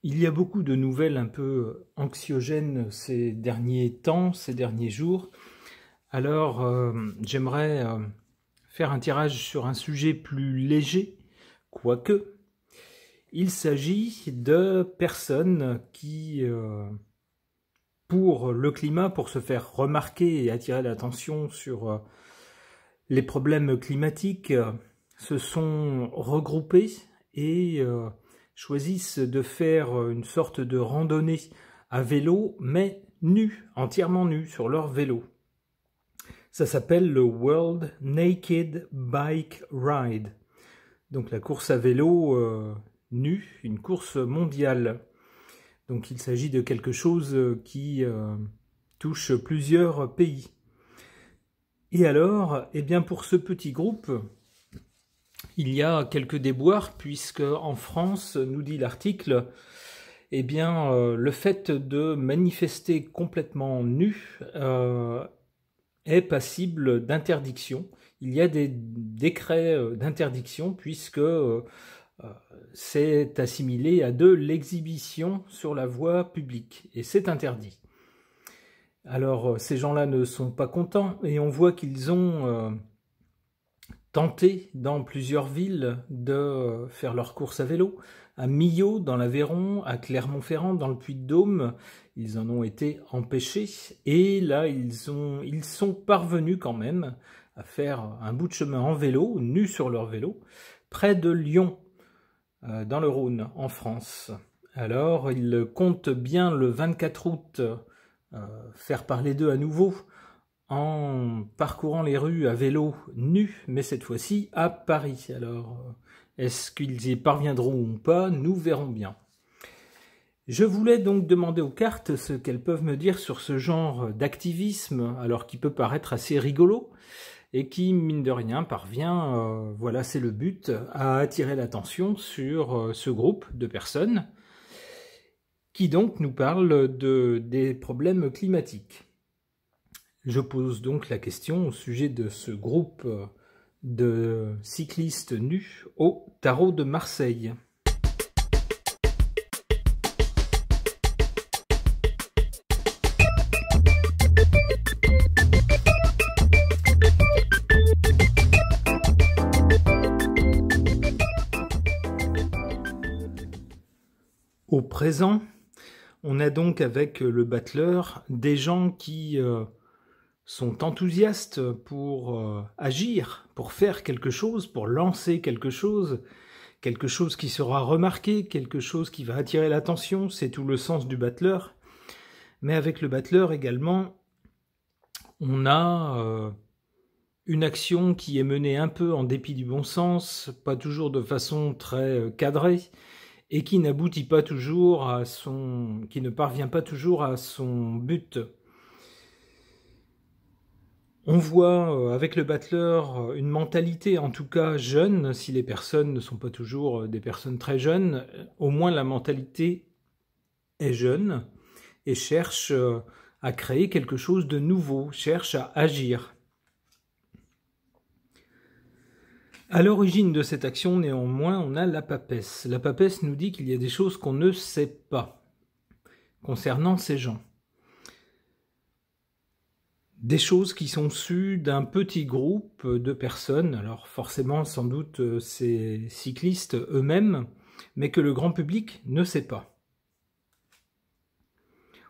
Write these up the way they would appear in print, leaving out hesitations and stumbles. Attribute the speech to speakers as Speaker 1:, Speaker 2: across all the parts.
Speaker 1: Il y a beaucoup de nouvelles un peu anxiogènes ces derniers temps, ces derniers jours. Alors, j'aimerais faire un tirage sur un sujet plus léger, quoique. Il s'agit de personnes qui, pour le climat, pour se faire remarquer et attirer l'attention sur les problèmes climatiques, se sont regroupées et choisissent de faire une sorte de randonnée à vélo, mais nus, entièrement nus, sur leur vélo. Ça s'appelle le World Naked Bike Ride. Donc la course à vélo nu, une course mondiale. Donc il s'agit de quelque chose qui touche plusieurs pays. Et alors, eh bien pour ce petit groupe, il y a quelques déboires, puisque en France, nous dit l'article, eh bien, le fait de manifester complètement nu est passible d'interdiction. Il y a des décrets d'interdiction, puisque c'est assimilé à de l'exhibition sur la voie publique, et c'est interdit. Alors, ces gens-là ne sont pas contents, et on voit qu'ils ont tenté dans plusieurs villes de faire leurs courses à vélo, à Millau dans l'Aveyron, à Clermont-Ferrand dans le Puy-de-Dôme. Ils en ont été empêchés et là ils sont parvenus quand même à faire un bout de chemin en vélo, nus sur leur vélo, près de Lyon, dans le Rhône, en France. Alors ils comptent bien le 24 août faire parler d'eux à nouveau, en parcourant les rues à vélo nus, mais cette fois-ci à Paris. Alors, est-ce qu'ils y parviendront ou pas? Nous verrons bien. Je voulais donc demander aux cartes ce qu'elles peuvent me dire sur ce genre d'activisme, alors qui peut paraître assez rigolo, et qui, mine de rien, parvient, voilà, c'est le but, à attirer l'attention sur ce groupe de personnes, qui donc nous parlent des problèmes climatiques. Je pose donc la question au sujet de ce groupe de cyclistes nus au Tarot de Marseille. Au présent, on a donc avec le battleur des gens qui sont enthousiastes pour agir, pour faire quelque chose, pour lancer quelque chose qui sera remarqué, quelque chose qui va attirer l'attention, c'est tout le sens du battleur. Mais avec le battleur également, on a une action qui est menée un peu en dépit du bon sens, pas toujours de façon très cadrée, et qui n'aboutit pas toujours à qui ne parvient pas toujours à son but. On voit avec le battleur une mentalité, en tout cas jeune, si les personnes ne sont pas toujours des personnes très jeunes, au moins la mentalité est jeune et cherche à créer quelque chose de nouveau, cherche à agir. À l'origine de cette action, néanmoins, on a la papesse. La papesse nous dit qu'il y a des choses qu'on ne sait pas concernant ces gens. Des choses qui sont sues d'un petit groupe de personnes, alors forcément sans doute ces cyclistes eux-mêmes, mais que le grand public ne sait pas.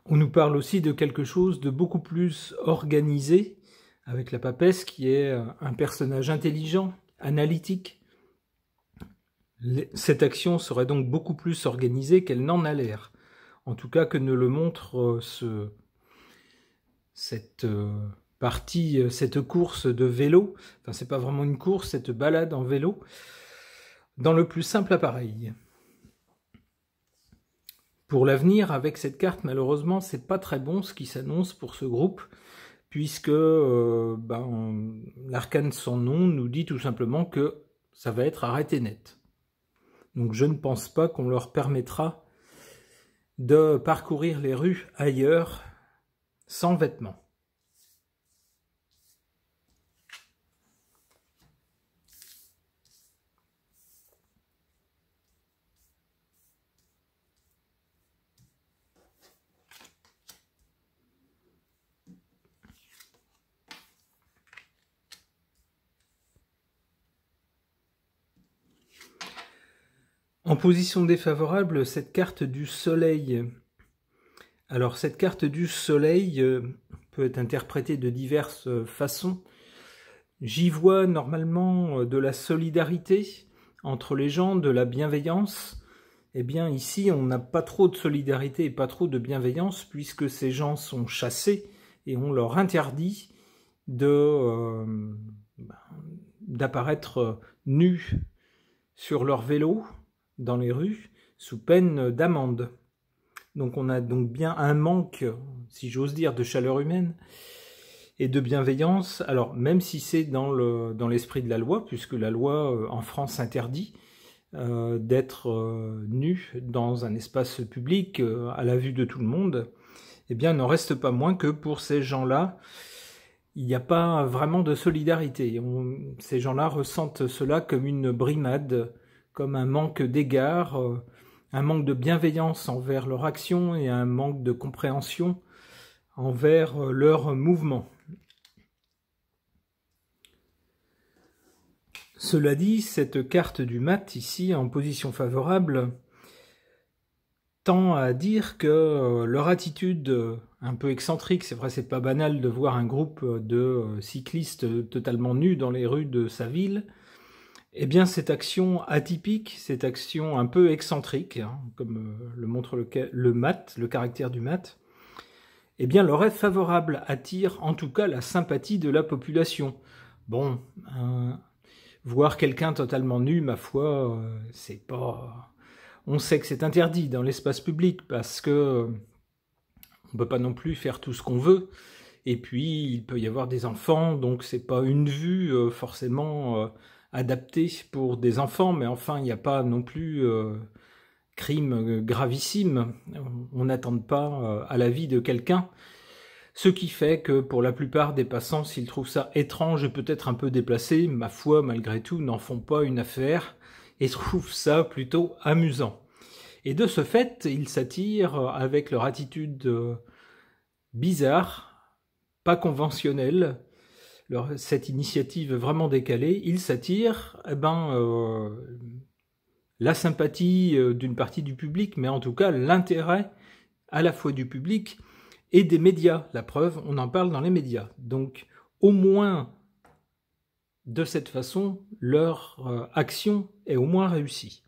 Speaker 1: On nous parle aussi de quelque chose de beaucoup plus organisé, avec la papesse qui est un personnage intelligent, analytique. Cette action serait donc beaucoup plus organisée qu'elle n'en a l'air, en tout cas que ne le montre cette course de vélo, enfin c'est pas vraiment une course, cette balade en vélo, dans le plus simple appareil. Pour l'avenir, avec cette carte, malheureusement, c'est pas très bon ce qui s'annonce pour ce groupe, puisque l'arcane de son nom nous dit tout simplement que ça va être arrêté net. Donc je ne pense pas qu'on leur permettra de parcourir les rues ailleurs sans vêtements. En position défavorable, cette carte du soleil. Alors cette carte du soleil peut être interprétée de diverses façons. J'y vois normalement de la solidarité entre les gens, de la bienveillance. Eh bien ici, on n'a pas trop de solidarité et pas trop de bienveillance puisque ces gens sont chassés et on leur interdit d'apparaître nus sur leur vélo dans les rues sous peine d'amende. Donc on a donc bien un manque, si j'ose dire, de chaleur humaine et de bienveillance. Alors même si c'est dans l'esprit de la loi, puisque la loi en France interdit d'être nu dans un espace public à la vue de tout le monde, eh bien il n'en reste pas moins que pour ces gens-là, il n'y a pas vraiment de solidarité. Ces gens-là ressentent cela comme une brimade, comme un manque d'égard, un manque de bienveillance envers leur action et un manque de compréhension envers leur mouvement. Cela dit, cette carte du mat, ici, en position favorable, tend à dire que leur attitude un peu excentrique, c'est vrai, c'est pas banal de voir un groupe de cyclistes totalement nus dans les rues de sa ville, eh bien cette action atypique, cette action un peu excentrique, hein, comme le montre le mat, le caractère du mat, eh bien leur est favorable, attire en tout cas la sympathie de la population. Bon, voir quelqu'un totalement nu, ma foi, c'est pas... On sait que c'est interdit dans l'espace public parce que on peut pas non plus faire tout ce qu'on veut. Et puis il peut y avoir des enfants, donc c'est pas une vue forcément adaptée pour des enfants. Mais enfin, il n'y a pas non plus crime gravissime. On n'attend pas à la vie de quelqu'un. Ce qui fait que pour la plupart des passants, s'ils trouvent ça étrange et peut-être un peu déplacé, ma foi, malgré tout, n'en font pas une affaire et trouvent ça plutôt amusant. Et de ce fait, ils s'attirent avec leur attitude bizarre, pas conventionnelle, cette initiative vraiment décalée, ils s'attirent la sympathie d'une partie du public, mais en tout cas l'intérêt à la fois du public et des médias. La preuve, on en parle dans les médias. Donc au moins de cette façon, leur action est au moins réussie.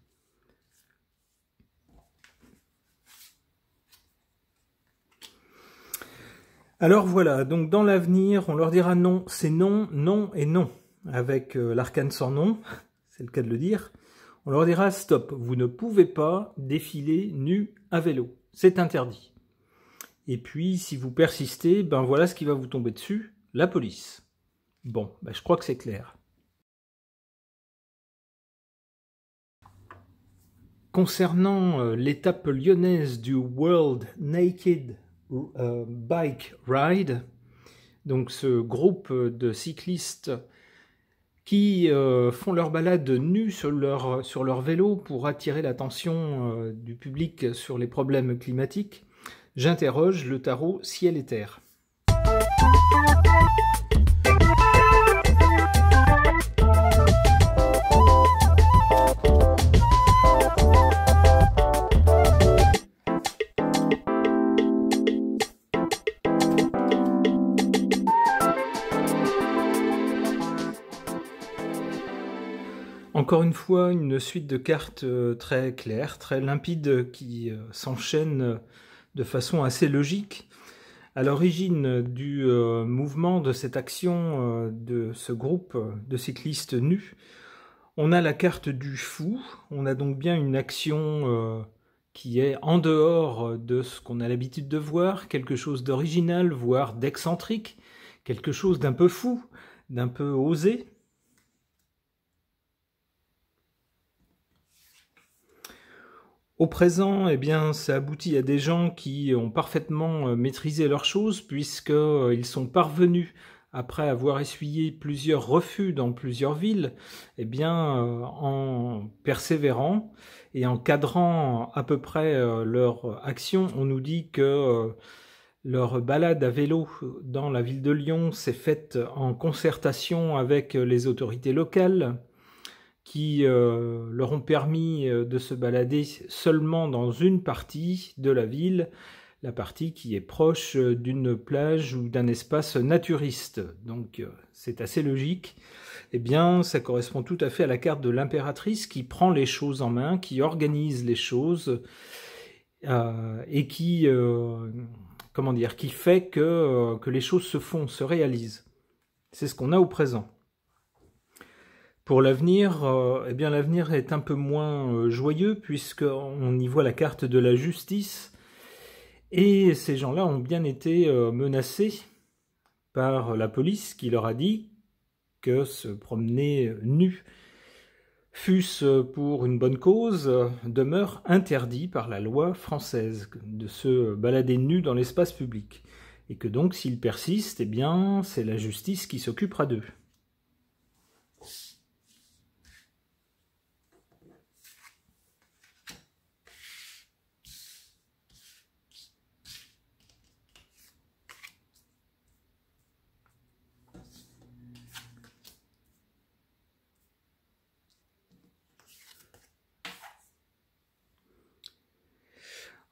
Speaker 1: Alors voilà, donc dans l'avenir, on leur dira non, c'est non, non et non, avec l'arcane sans nom, c'est le cas de le dire. On leur dira stop, vous ne pouvez pas défiler nu à vélo, c'est interdit. Et puis, si vous persistez, ben voilà ce qui va vous tomber dessus, la police. Bon, ben je crois que c'est clair. Concernant l'étape lyonnaise du World Naked Bike Ride, donc ce groupe de cyclistes qui font leur balade nus sur leur vélo pour attirer l'attention du public sur les problèmes climatiques, j'interroge le tarot ciel et terre. Encore une fois, une suite de cartes très claires, très limpides, qui s'enchaînent de façon assez logique. À l'origine du mouvement, de cette action de ce groupe de cyclistes nus, on a la carte du fou. On a donc bien une action qui est en dehors de ce qu'on a l'habitude de voir, quelque chose d'original, voire d'excentrique, quelque chose d'un peu fou, d'un peu osé. Au présent, eh bien, ça aboutit à des gens qui ont parfaitement maîtrisé leurs choses puisqu'ils sont parvenus, après avoir essuyé plusieurs refus dans plusieurs villes, eh bien, en persévérant et en cadrant à peu près leur action, on nous dit que leur balade à vélo dans la ville de Lyon s'est faite en concertation avec les autorités locales, qui leur ont permis de se balader seulement dans une partie de la ville, la partie qui est proche d'une plage ou d'un espace naturiste. Donc c'est assez logique. Eh bien, ça correspond tout à fait à la carte de l'impératrice qui prend les choses en main, qui organise les choses et qui, qui fait que les choses se font, se réalisent. C'est ce qu'on a au présent. Pour l'avenir, eh bien l'avenir est un peu moins joyeux puisqu'on y voit la carte de la justice et ces gens-là ont bien été menacés par la police qui leur a dit que se promener nu, fût-ce pour une bonne cause, demeure interdit par la loi française de se balader nu dans l'espace public et que donc s'ils persistent, eh bien c'est la justice qui s'occupera d'eux.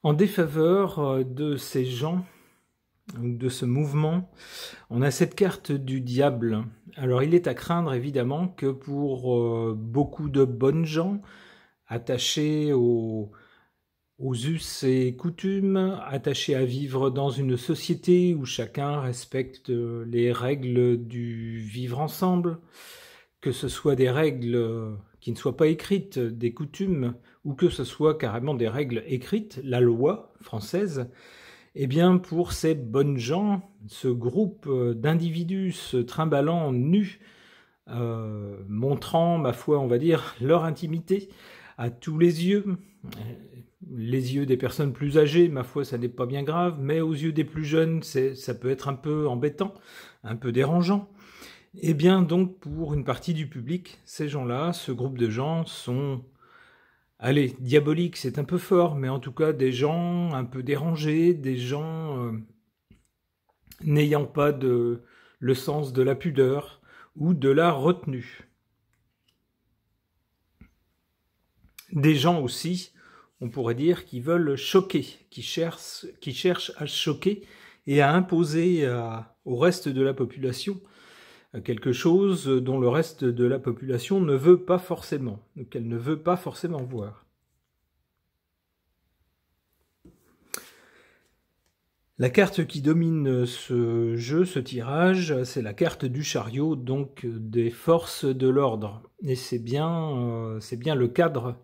Speaker 1: En défaveur de ces gens, de ce mouvement, on a cette carte du diable. Alors il est à craindre évidemment que pour beaucoup de bonnes gens, attachés aux us et coutumes, attachés à vivre dans une société où chacun respecte les règles du vivre ensemble, que ce soit des règles qui ne soient pas écrites, des coutumes, ou que ce soit carrément des règles écrites, la loi française, eh bien pour ces bonnes gens, ce groupe d'individus se trimballant nus, montrant, ma foi, on va dire, leur intimité à tous les yeux des personnes plus âgées, ma foi, ça n'est pas bien grave, mais aux yeux des plus jeunes, ça peut être un peu embêtant, un peu dérangeant. Eh bien donc pour une partie du public, ces gens-là, ce groupe de gens sont, allez, diaboliques c'est un peu fort, mais en tout cas des gens un peu dérangés, des gens n'ayant pas le sens de la pudeur ou de la retenue. Des gens aussi, on pourrait dire, qui veulent choquer, qui cherchent à choquer et à imposer au reste de la population quelque chose dont le reste de la population ne veut pas forcément, qu'elle ne veut pas forcément voir. La carte qui domine ce jeu, ce tirage, c'est la carte du chariot, donc des forces de l'ordre. Et c'est bien le cadre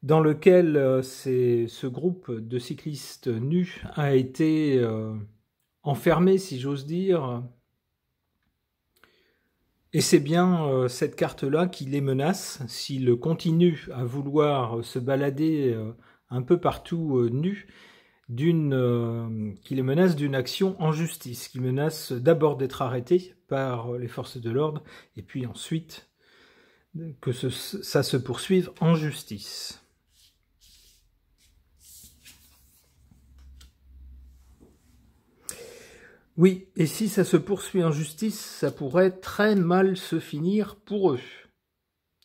Speaker 1: dans lequel ce groupe de cyclistes nus a été enfermé, si j'ose dire. Et c'est bien cette carte-là qui les menace, s'ils continuent à vouloir se balader un peu partout nus, qui les menace d'une action en justice, qui menace d'abord d'être arrêtés par les forces de l'ordre, et puis ensuite que ça se poursuive en justice. Oui, et si ça se poursuit en justice, ça pourrait très mal se finir pour eux.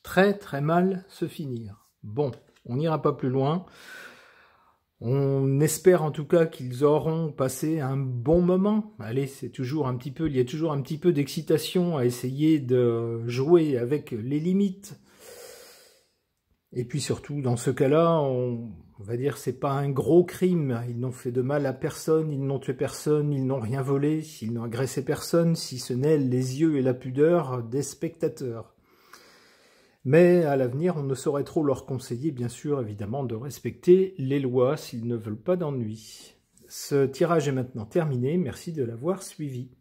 Speaker 1: Très très mal se finir. Bon, on n'ira pas plus loin. On espère en tout cas qu'ils auront passé un bon moment. Allez, il y a toujours un petit peu d'excitation à essayer de jouer avec les limites. Et puis surtout, dans ce cas-là, on va dire c'est pas un gros crime. Ils n'ont fait de mal à personne, ils n'ont tué personne, ils n'ont rien volé, ils n'ont agressé personne, si ce n'est les yeux et la pudeur des spectateurs. Mais à l'avenir, on ne saurait trop leur conseiller, bien sûr, évidemment, de respecter les lois s'ils ne veulent pas d'ennui. Ce tirage est maintenant terminé. Merci de l'avoir suivi.